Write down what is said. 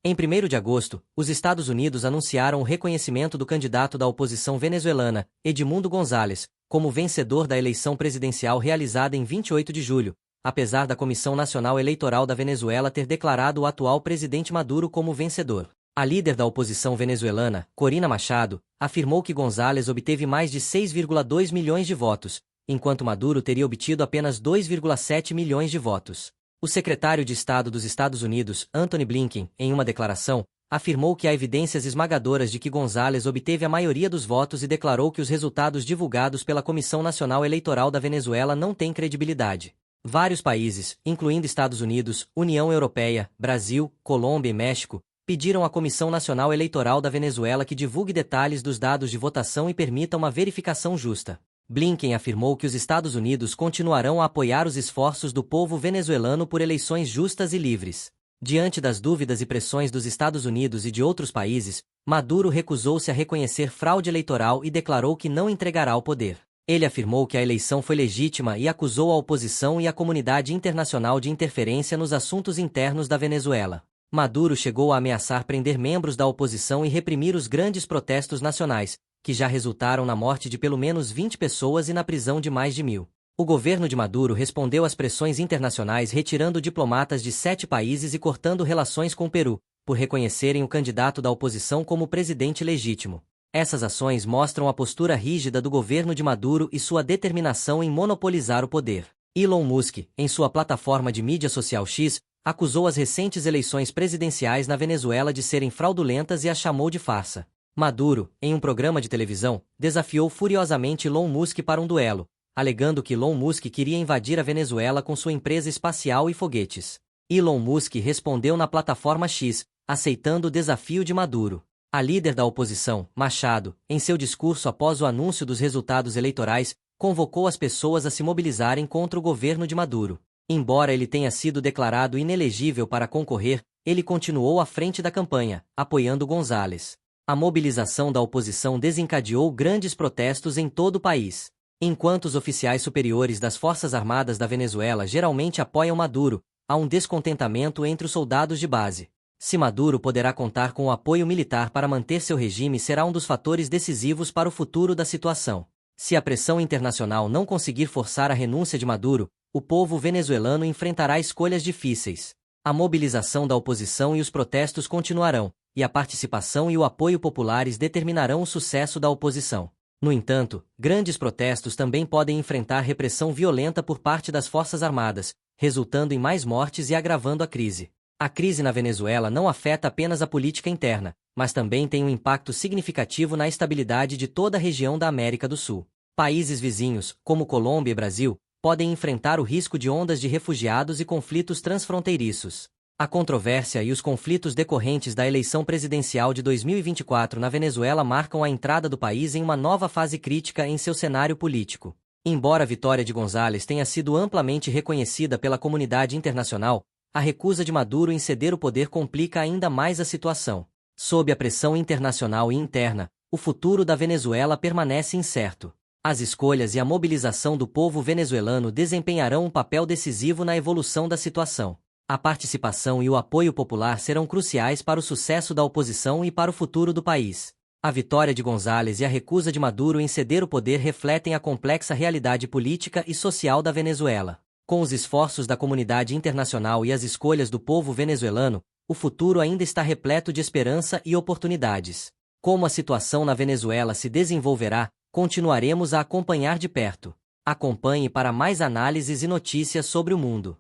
Em 1º de agosto, os Estados Unidos anunciaram o reconhecimento do candidato da oposição venezuelana, Edmundo González, como vencedor da eleição presidencial realizada em 28 de julho, apesar da Comissão Nacional Eleitoral da Venezuela ter declarado o atual presidente Maduro como vencedor. A líder da oposição venezuelana, Corina Machado, afirmou que González obteve mais de 6,2 milhões de votos, enquanto Maduro teria obtido apenas 2,7 milhões de votos. O secretário de Estado dos Estados Unidos, Antony Blinken, em uma declaração, afirmou que há evidências esmagadoras de que González obteve a maioria dos votos e declarou que os resultados divulgados pela Comissão Nacional Eleitoral da Venezuela não têm credibilidade. Vários países, incluindo Estados Unidos, União Europeia, Brasil, Colômbia e México, pediram à Comissão Nacional Eleitoral da Venezuela que divulgue detalhes dos dados de votação e permita uma verificação justa. Blinken afirmou que os Estados Unidos continuarão a apoiar os esforços do povo venezuelano por eleições justas e livres. Diante das dúvidas e pressões dos Estados Unidos e de outros países, Maduro recusou-se a reconhecer fraude eleitoral e declarou que não entregará o poder. Ele afirmou que a eleição foi legítima e acusou a oposição e a comunidade internacional de interferência nos assuntos internos da Venezuela. Maduro chegou a ameaçar prender membros da oposição e reprimir os grandes protestos nacionais, que já resultaram na morte de pelo menos 20 pessoas e na prisão de mais de 1.000. O governo de Maduro respondeu às pressões internacionais retirando diplomatas de 7 países e cortando relações com o Peru, por reconhecerem o candidato da oposição como presidente legítimo. Essas ações mostram a postura rígida do governo de Maduro e sua determinação em monopolizar o poder. Elon Musk, em sua plataforma de mídia social X, acusou as recentes eleições presidenciais na Venezuela de serem fraudulentas e as chamou de farsa. Maduro, em um programa de televisão, desafiou furiosamente Elon Musk para um duelo, alegando que Elon Musk queria invadir a Venezuela com sua empresa espacial e foguetes. Elon Musk respondeu na plataforma X, aceitando o desafio de Maduro. A líder da oposição, Machado, em seu discurso após o anúncio dos resultados eleitorais, convocou as pessoas a se mobilizarem contra o governo de Maduro. Embora ele tenha sido declarado inelegível para concorrer, ele continuou à frente da campanha, apoiando González. A mobilização da oposição desencadeou grandes protestos em todo o país. Enquanto os oficiais superiores das Forças Armadas da Venezuela geralmente apoiam Maduro, há um descontentamento entre os soldados de base. Se Maduro poderá contar com o apoio militar para manter seu regime será um dos fatores decisivos para o futuro da situação. Se a pressão internacional não conseguir forçar a renúncia de Maduro, o povo venezuelano enfrentará escolhas difíceis. A mobilização da oposição e os protestos continuarão, e a participação e o apoio populares determinarão o sucesso da oposição. No entanto, grandes protestos também podem enfrentar repressão violenta por parte das Forças Armadas, resultando em mais mortes e agravando a crise. A crise na Venezuela não afeta apenas a política interna, mas também tem um impacto significativo na estabilidade de toda a região da América do Sul. Países vizinhos, como Colômbia e Brasil, podem enfrentar o risco de ondas de refugiados e conflitos transfronteiriços. A controvérsia e os conflitos decorrentes da eleição presidencial de 2024 na Venezuela marcam a entrada do país em uma nova fase crítica em seu cenário político. Embora a vitória de González tenha sido amplamente reconhecida pela comunidade internacional, a recusa de Maduro em ceder o poder complica ainda mais a situação. Sob a pressão internacional e interna, o futuro da Venezuela permanece incerto. As escolhas e a mobilização do povo venezuelano desempenharão um papel decisivo na evolução da situação. A participação e o apoio popular serão cruciais para o sucesso da oposição e para o futuro do país. A vitória de González e a recusa de Maduro em ceder o poder refletem a complexa realidade política e social da Venezuela. Com os esforços da comunidade internacional e as escolhas do povo venezuelano, o futuro ainda está repleto de esperança e oportunidades. Como a situação na Venezuela se desenvolverá, continuaremos a acompanhar de perto. Acompanhe para mais análises e notícias sobre o mundo.